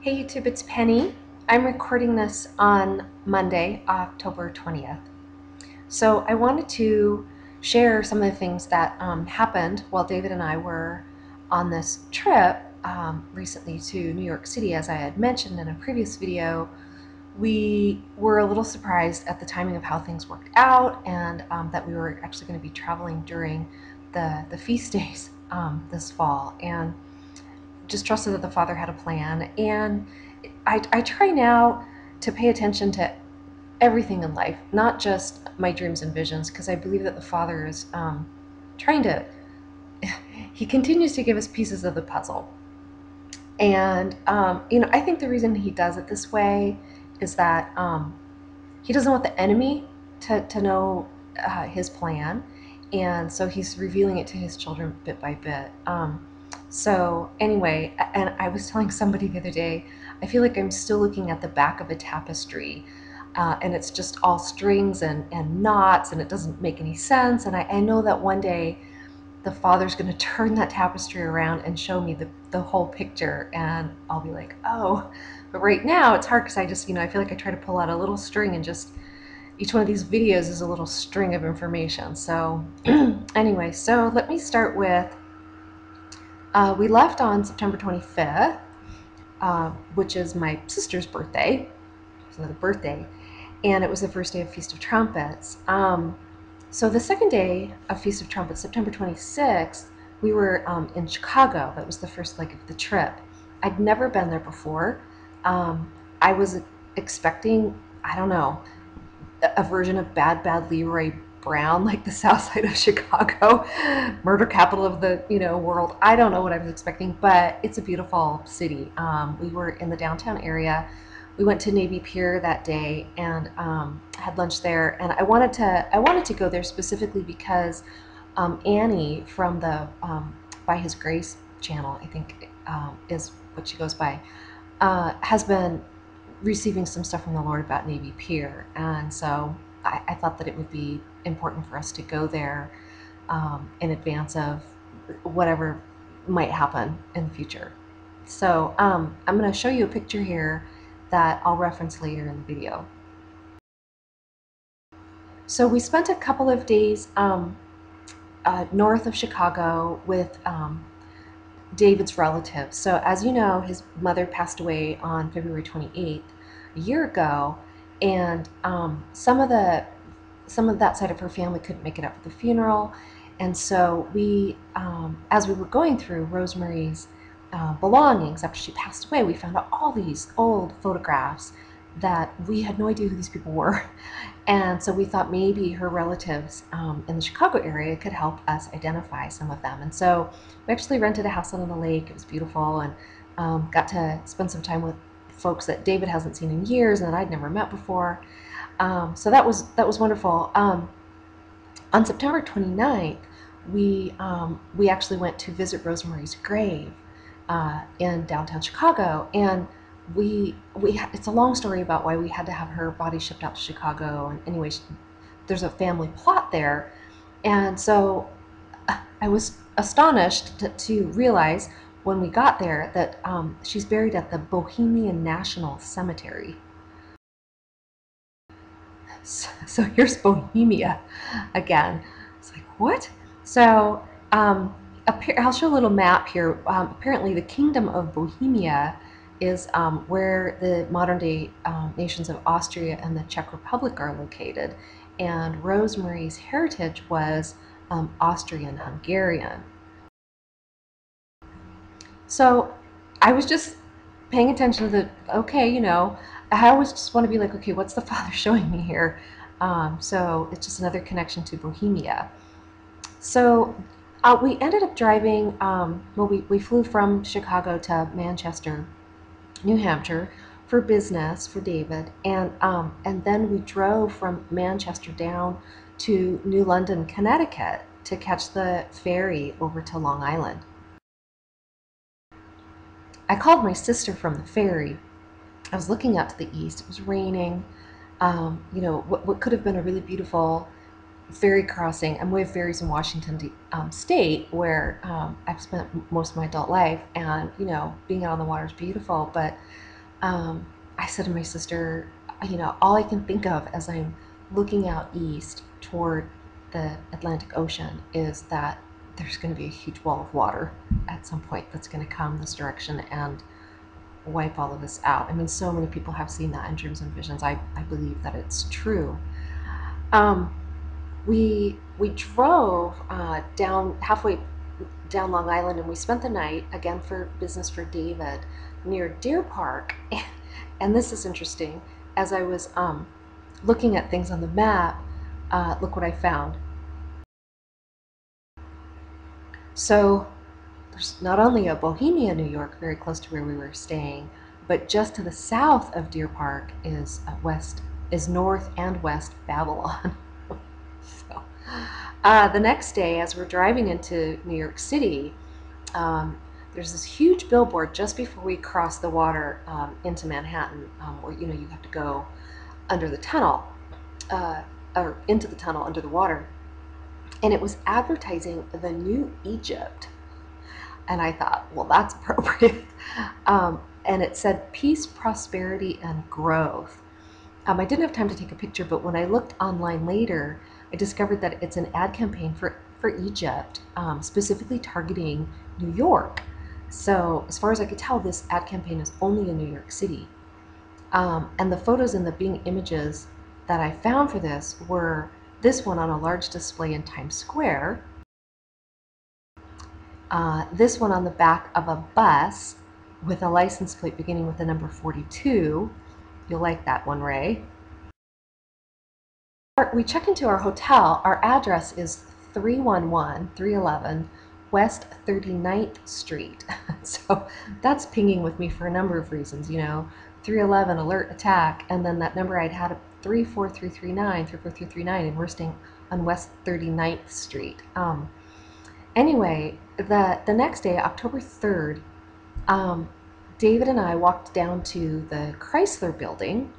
Hey YouTube, it's Penny. I'm recording this on Monday, October 20th. So I wanted to share some of the things that happened while David and I were on this trip recently to New York City. As I had mentioned in a previous video, we were a little surprised at the timing of how things worked out, and that we were actually going to be traveling during the feast days this fall, and just trusted that the Father had a plan. And I try now to pay attention to everything in life, not just my dreams and visions, because I believe that the Father is trying to, he continues to give us pieces of the puzzle. And, I think the reason he does it this way is that he doesn't want the enemy to know his plan. And so he's revealing it to his children bit by bit. So anyway, and I was telling somebody the other day, I feel like I'm still looking at the back of a tapestry, and it's just all strings and knots, and it doesn't make any sense. And I know that one day the Father's going to turn that tapestry around and show me the whole picture, and I'll be like, oh. But right now it's hard because I just, I feel like I try to pull out a little string, and just each one of these videos is a little string of information. So anyway, so let me start with, we left on September 25th, which is my sister's birthday. It's another birthday. And it was the first day of Feast of Trumpets. So the second day of Feast of Trumpets, September 26th, we were in Chicago. That was the first leg of the trip. I'd never been there before. I was expecting, I don't know, a version of Bad Leroy Brown, like the south side of Chicago, murder capital of the world. I don't know what I was expecting, but it's a beautiful city. We were in the downtown area. We went to Navy Pier that day and had lunch there. And I wanted to go there specifically because Annie from the By His Grace channel, I think is what she goes by, has been receiving some stuff from the Lord about Navy Pier, and so I thought that it would be important for us to go there in advance of whatever might happen in the future. So I'm going to show you a picture here that I'll reference later in the video. So we spent a couple of days north of Chicago with David's relatives. So as you know, his mother passed away on February 28th, a year ago, and some of that side of her family couldn't make it up for the funeral. And so we, as we were going through Rosemary's belongings after she passed away, we found out all these old photographs that we had no idea who these people were. And so we thought maybe her relatives in the Chicago area could help us identify some of them. And so we actually rented a house out on the lake. It was beautiful, and got to spend some time with folks that David hasn't seen in years and that I'd never met before. So that was wonderful. On September 29th, we actually went to visit Rosemary's grave in downtown Chicago, and it's a long story about why we had to have her body shipped out to Chicago. And anyway, there's a family plot there, and so I was astonished to realize when we got there that she's buried at the Bohemian National Cemetery. So here's Bohemia again. It's like, what? So I'll show a little map here. Apparently the Kingdom of Bohemia is where the modern-day nations of Austria and the Czech Republic are located, and Rosemary's heritage was Austrian-Hungarian. So I was just paying attention to I always just want to be like, okay, what's the Father showing me here? So it's just another connection to Bohemia. So we ended up driving, we flew from Chicago to Manchester, New Hampshire, for business for David, and then we drove from Manchester down to New London, Connecticut, to catch the ferry over to Long Island. I called my sister from the ferry. I was looking out to the east. It was raining. What could have been a really beautiful ferry crossing. We have ferries in Washington State, where I've spent most of my adult life, and being out on the water is beautiful. But I said to my sister, you know, all I can think of as I'm looking out east toward the Atlantic Ocean is that there's going to be a huge wall of water at some point that's going to come this direction and wipe all of this out. I mean, so many people have seen that in dreams and visions. I believe that it's true. We drove down halfway down Long Island, and we spent the night again for business for David near Deer Park. And this is interesting. As I was looking at things on the map, look what I found. So there's not only a Bohemia, New York, very close to where we were staying, but just to the south of Deer Park is North and West Babylon. So, the next day, as we're driving into New York City, there's this huge billboard just before we cross the water into Manhattan, where you have to go under the tunnel, or into the tunnel under the water, and it was advertising the new Egypt. And I thought, well, that's appropriate. And it said peace, prosperity, and growth. I didn't have time to take a picture, but when I looked online later, I discovered that it's an ad campaign for Egypt, specifically targeting New York. So as far as I could tell, this ad campaign is only in New York City. And the photos and the Bing images that I found for this were this one on a large display in Times Square, this one on the back of a bus with a license plate beginning with the number 42. You'll like that one, Ray. We check into our hotel. Our address is 311 West 39th Street. So that's pinging with me for a number of reasons, 311 alert attack, and then that number I'd had 34339, and we're staying on West 39th Street. Anyway, the next day, October 3rd, David and I walked down to the Chrysler building,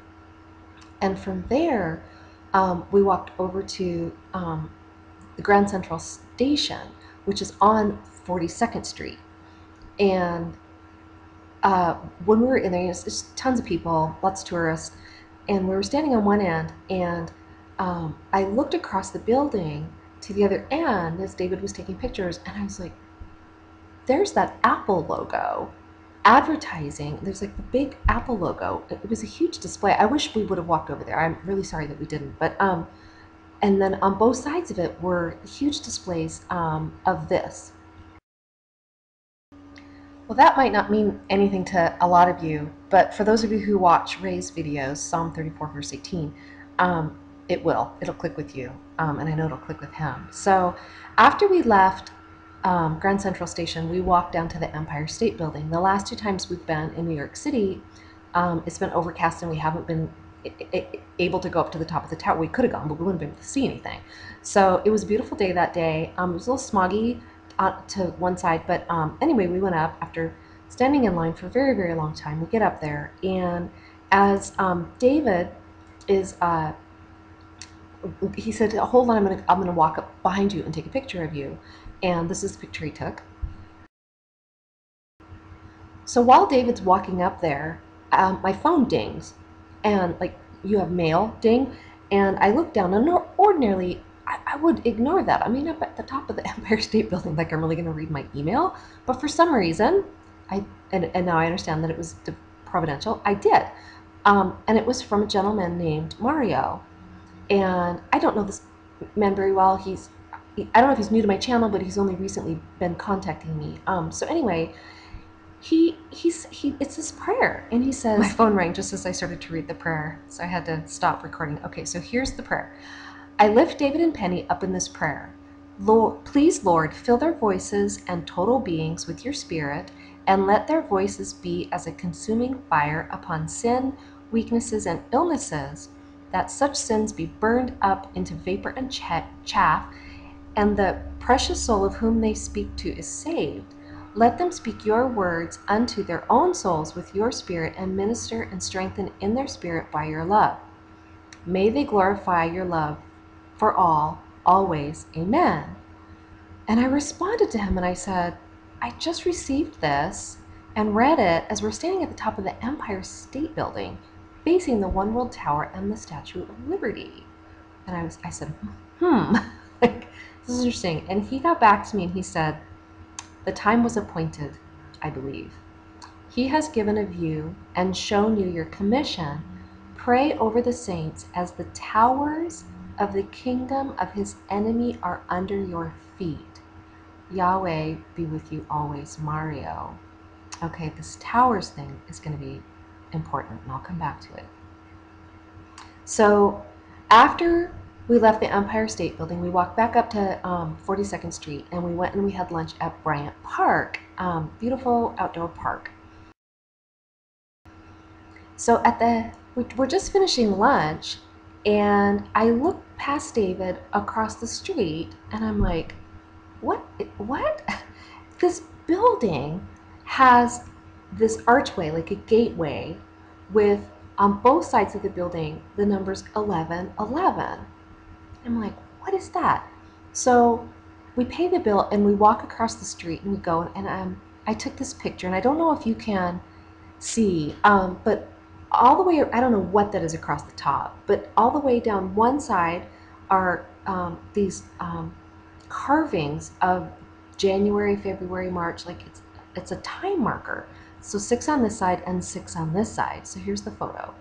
and from there, we walked over to the Grand Central Station, which is on 42nd Street. And when we were in there, there's tons of people, lots of tourists, and we were standing on one end, and I looked across the building to the other end as David was taking pictures, and I was like, there's that Apple logo advertising. There's like the big Apple logo. It was a huge display. I wish we would have walked over there. I'm really sorry that we didn't. But and then on both sides of it were huge displays of this. Well, that might not mean anything to a lot of you, but for those of you who watch Ray's videos, Psalm 34 verse 18, it will. It'll click with you, and I know it'll click with him. So after we left Grand Central Station, we walked down to the Empire State Building. The last two times we've been in New York City, it's been overcast and we haven't been able to go up to the top of the tower. We could have gone, but we wouldn't be able to see anything. So it was a beautiful day that day. It was a little smoggy to one side, but anyway, we went up after standing in line for a very, very long time. We get up there, and as David is, he said, hold on, I'm gonna walk up behind you and take a picture of you. And this is the picture he took. So while David's walking up there, my phone dings, and like, you have mail, ding, and I look down, and ordinarily I would ignore that. I mean, up at the top of the Empire State Building, like I'm really going to read my email, but for some reason, and now I understand that it was providential, I did, and it was from a gentleman named Mario, and I don't know this man very well. I don't know if he's new to my channel, but he's only recently been contacting me. So anyway, it's this prayer, and he says, my phone rang just as I started to read the prayer, so I had to stop recording. Okay, so here's the prayer. I lift David and Penny up in this prayer. Lord, please, Lord, fill their voices and total beings with your spirit, and let their voices be as a consuming fire upon sin, weaknesses, and illnesses, that such sins be burned up into vapor and chaff, and the precious soul of whom they speak to is saved. Let them speak your words unto their own souls with your spirit, and minister and strengthen in their spirit by your love. May they glorify your love for all, always. Amen. And I responded to him and I said, I just received this, and read it as we're standing at the top of the Empire State Building, facing the One World Tower and the Statue of Liberty. And I said, like, this is interesting. And he got back to me and he said, the time was appointed, I believe. He has given a view and shown you your commission. Pray over the saints as the towers of the kingdom of his enemy are under your feet. Yahweh be with you always, Mario. Okay, this towers thing is going to be important, and I'll come back to it. So after we left the Empire State Building, we walked back up to 42nd Street, and we went and we had lunch at Bryant Park, beautiful outdoor park. So we're just finishing lunch, and I look past David across the street, and I'm like, what? This building has this archway, like a gateway, with on both sides of the building the numbers 1111. I'm like, what is that? So we pay the bill and we walk across the street and we go, and I took this picture, and I don't know if you can see, but all the way, I don't know what that is across the top, but all the way down one side are these carvings of January, February, March, like it's a time marker. So 6 on this side and 6 on this side. So here's the photo.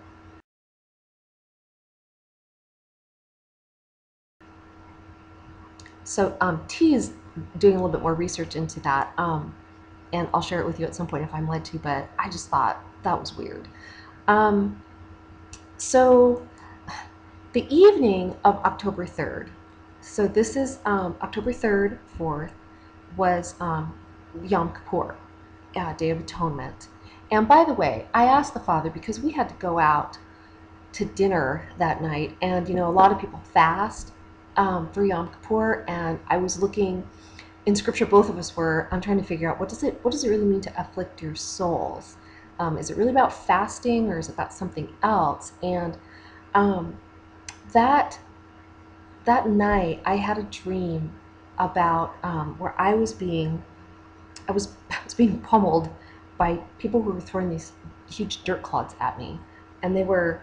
So T is doing a little bit more research into that, and I'll share it with you at some point if I'm led to, but I just thought that was weird. So the evening of October 3rd, so this is October 3rd, 4th, was Yom Kippur, Day of Atonement. And by the way, I asked the Father, because we had to go out to dinner that night, and a lot of people fast for Yom Kippur, and I was looking in Scripture, both of us were, I'm trying to figure out what does it really mean to afflict your souls? Is it really about fasting, or is it about something else? And that night I had a dream about where I was being pummeled by people who were throwing these huge dirt clods at me, and they were,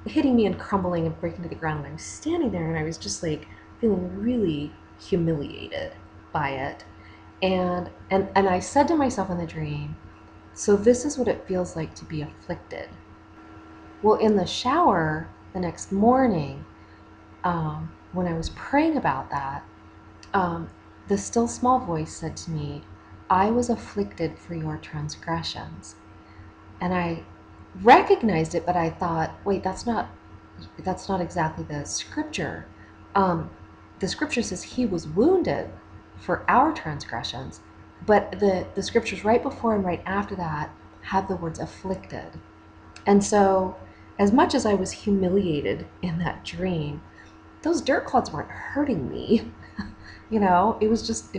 hitting me and crumbling and breaking to the ground. And I was standing there, and I was just like feeling really humiliated by it. And I said to myself in the dream, so this is what it feels like to be afflicted. Well, in the shower the next morning, when I was praying about that, the still small voice said to me, I was afflicted for your transgressions. And I recognized it, but I thought, wait, that's not exactly the scripture. The scripture says he was wounded for our transgressions, but the scriptures right before and right after that have the words afflicted. And so, as much as I was humiliated in that dream, those dirt clods weren't hurting me. It was just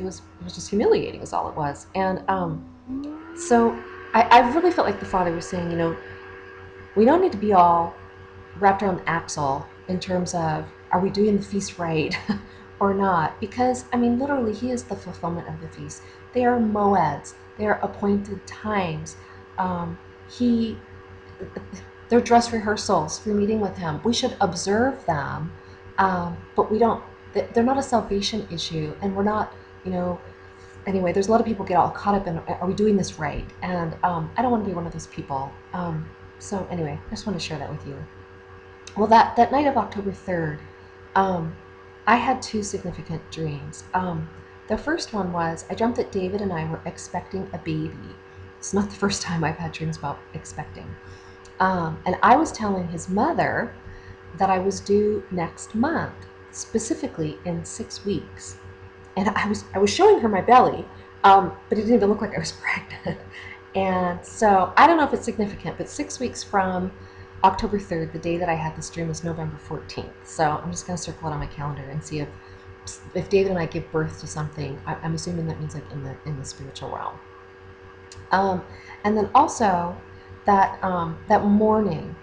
humiliating is all it was. And so I really felt like the Father was saying, we don't need to be all wrapped around the axle in terms of, are we doing the feast right or not? Because, literally, he is the fulfillment of the feast. They are moeds. They are appointed times. They're dress rehearsals for meeting with him. We should observe them, but we don't. They're not a salvation issue, and we're not, anyway, there's a lot of people get all caught up in, are we doing this right? And I don't want to be one of those people. So anyway, I just want to share that with you. Well, that night of October 3rd, I had 2 significant dreams. The first one was, I dreamt that David and I were expecting a baby. It's not the first time I've had dreams about expecting. And I was telling his mother that I was due next month, specifically in 6 weeks. And I was showing her my belly, but it didn't even look like I was pregnant. And so I don't know if it's significant, but 6 weeks from October 3rd, the day that I had this dream, was November 14th. So I'm just going to circle it on my calendar and see if David and I give birth to something. I'm assuming that means like in the spiritual realm. And then also that morning,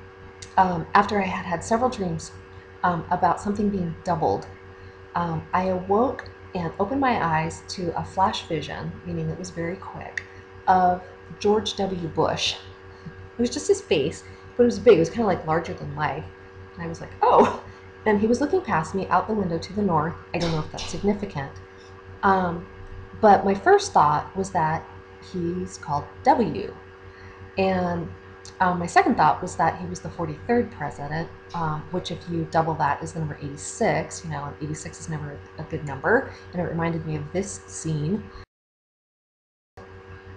after I had several dreams about something being doubled, I awoke and opened my eyes to a flash vision, meaning it was very quick, of George W. Bush. It was just his face, but it was big. It was kind of like larger than life. And I was like, oh. And he was looking past me out the window to the north. I don't know if that's significant. But my first thought was that he's called W. And my second thought was that he was the 43rd president, which if you double that is the number 86, and 86 is never a good number. And it reminded me of this scene.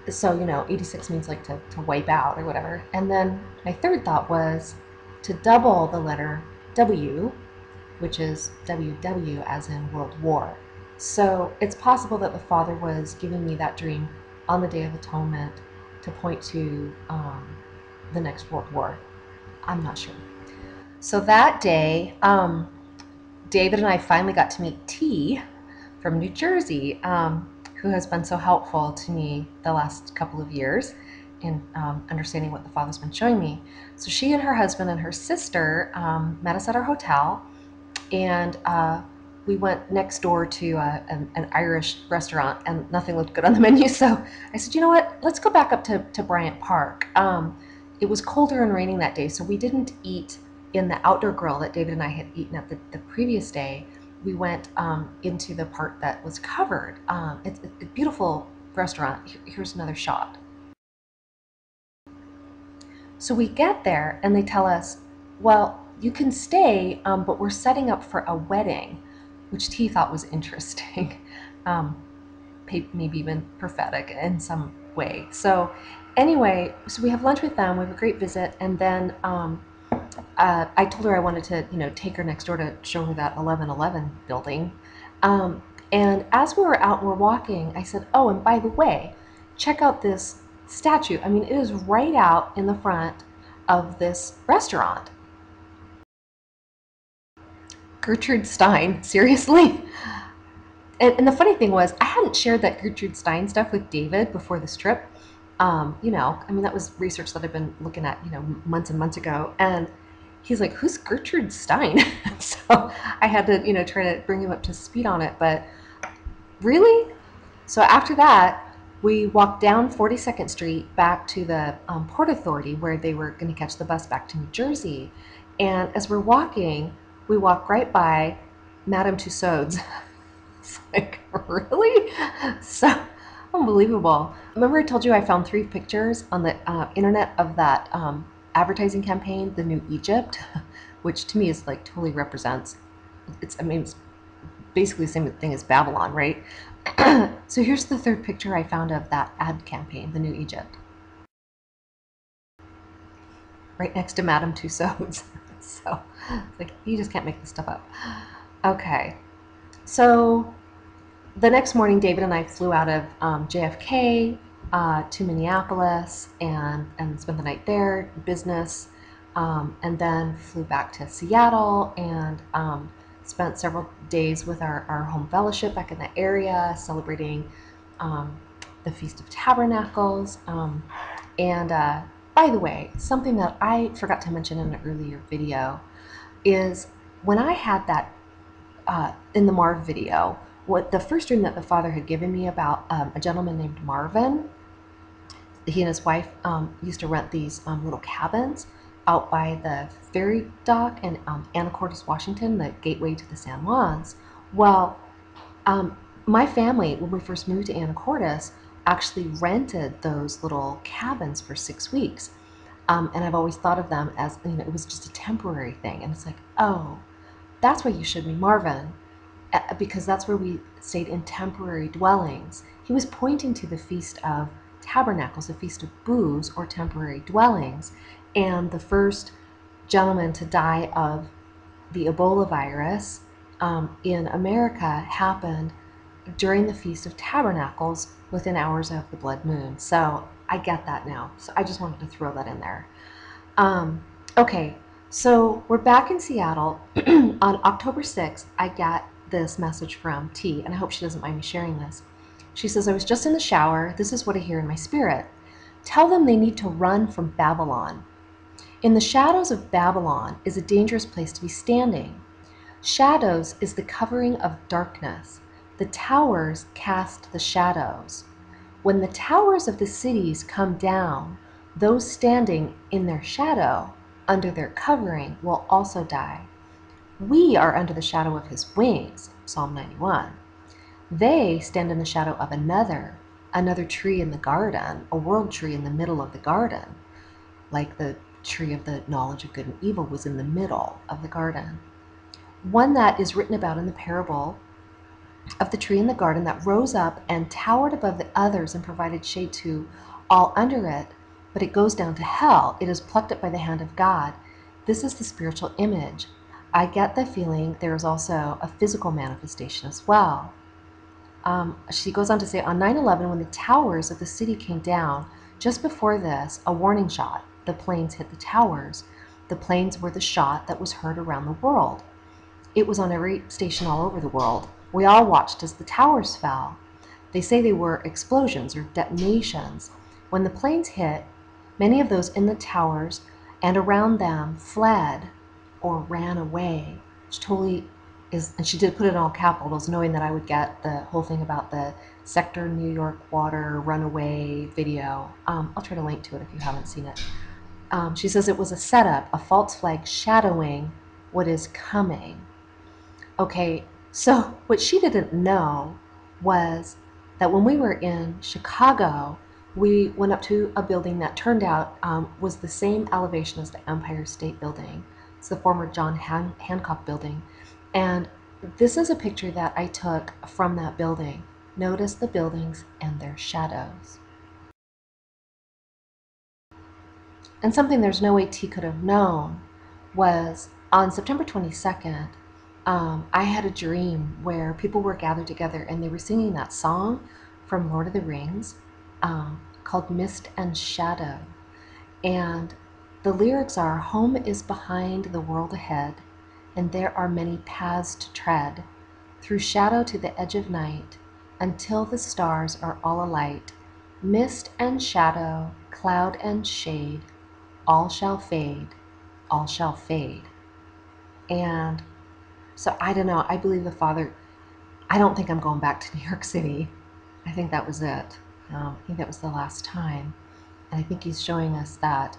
So, 86 means like to wipe out or whatever. And then my third thought was to double the letter W, which is WW as in World War. So it's possible that the Father was giving me that dream on the Day of Atonement to point to the next World War. I'm not sure. So that day, David and I finally got to meet T from New Jersey, who has been so helpful to me the last couple of years in understanding what the Father's been showing me. So she and her husband and her sister met us at our hotel, and we went next door to an Irish restaurant, and nothing looked good on the menu. So I said, you know what, let's go back up to Bryant Park. It was colder and raining that day, so we didn't eat in the outdoor grill that David and I had eaten at the previous day. We went into the part that was covered. It's a beautiful restaurant. Here's another shot. So we get there and they tell us, well, you can stay, but we're setting up for a wedding, which T thought was interesting, maybe even prophetic in some way. So anyway, so we have lunch with them. We have a great visit, and then I told her I wanted to, take her next door to show her that 1111 building. And as we were out and we're walking, I said, oh, and by the way, check out this statue. I mean, it is right out in the front of this restaurant. Gertrude Stein, seriously? And the funny thing was, I hadn't shared that Gertrude Stein stuff with David before this trip. I mean, that was research that I've been looking at, months and months ago. And he's like, who's Gertrude Stein? So I had to, try to bring him up to speed on it. But really? So after that, we walked down 42nd Street back to the Port Authority, where they were going to catch the bus back to New Jersey. And as we're walking, we walk right by Madame Tussauds. It's like, really? So unbelievable. Remember I told you I found 3 pictures on the internet of that advertising campaign, The New Egypt, which to me is like totally represents, it's basically the same thing as Babylon, right? So here's the 3rd picture I found of that ad campaign, The New Egypt. Right next to Madame Tussauds. So it's like, you just can't make this stuff up. Okay. So the next morning, David and I flew out of JFK to Minneapolis and spent the night there, business, and then flew back to Seattle and spent several days with our home fellowship back in the area, celebrating the Feast of Tabernacles. And by the way, something that I forgot to mention in an earlier video is when I had that in the Marv video, what the first dream that the Father had given me about a gentleman named Marvin. He and his wife used to rent these little cabins out by the ferry dock in Anacortes, Washington, the gateway to the San Juans. Well, my family, when we first moved to Anacortes, actually rented those little cabins for 6 weeks. And I've always thought of them as, it was just a temporary thing. And it's like, oh, that's why you showed me Marvin, because that's where we stayed in temporary dwellings. He was pointing to the Feast of Tabernacles, the Feast of Booths, or temporary dwellings. And the first gentleman to die of the Ebola virus in America happened during the Feast of Tabernacles within hours of the blood moon. So I get that now. So I just wanted to throw that in there. Okay, so we're back in Seattle. On October 6th, I got this message from T, and I hope she doesn't mind me sharing this. She says, I was just in the shower. This is what I hear in my spirit. Tell them they need to run from Babylon. In the shadows of Babylon is a dangerous place to be standing. Shadows is the covering of darkness. The towers cast the shadows. When the towers of the cities come down, those standing in their shadow, under their covering, will also die. We are under the shadow of his wings, Psalm 91. They stand in the shadow of another tree in the garden, a world tree in the middle of the garden, like the tree of the knowledge of good and evil was in the middle of the garden. One that is written about in the parable of the tree in the garden that rose up and towered above the others and provided shade to all under it, but it goes down to hell. It is plucked up by the hand of God. This is the spiritual image. I get the feeling there is also a physical manifestation as well. She goes on to say, on 9/11, when the towers of the city came down, just before this, a warning shot. The planes hit the towers. The planes were the shot that was heard around the world. It was on every station all over the world. We all watched as the towers fell. They say they were explosions or detonations. When the planes hit, many of those in the towers and around them fled or ran away, which totally is, and she did put it in all capitals, knowing that I would get the whole thing about the Sector New York water runaway video. I'll try to link to it if you haven't seen it. She says it was a setup, a false flag shadowing what is coming. Okay, so what she didn't know was that when we were in Chicago, we went up to a building that turned out was the same elevation as the Empire State Building. It's the former John Hancock building. And this is a picture that I took from that building. Notice the buildings and their shadows. And something there's no way T could have known was on September 22nd, I had a dream where people were gathered together and they were singing that song from Lord of the Rings called Mist and Shadow. And the lyrics are, home is behind the world ahead, and there are many paths to tread, through shadow to the edge of night, until the stars are all alight. Mist and shadow, cloud and shade, all shall fade, all shall fade. And so I don't know, I believe the Father, I don't think I'm going back to New York City. I think that was it. I think that was the last time. And I think he's showing us that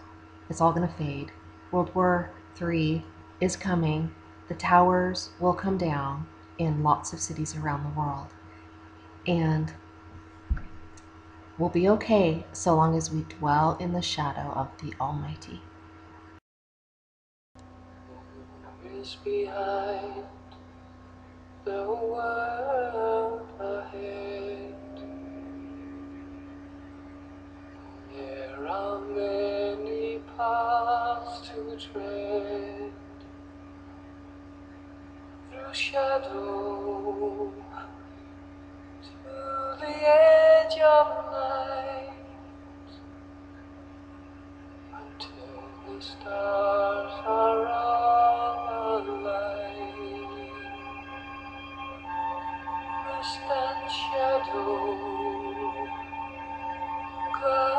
it's all going to fade. World War III is coming. The towers will come down in lots of cities around the world. And we'll be okay so long as we dwell in the shadow of the Almighty. Is behind the world ahead. There are many paths to tread, through shadow to the edge of night, until the stars are all alight. Mist and shadow, cloud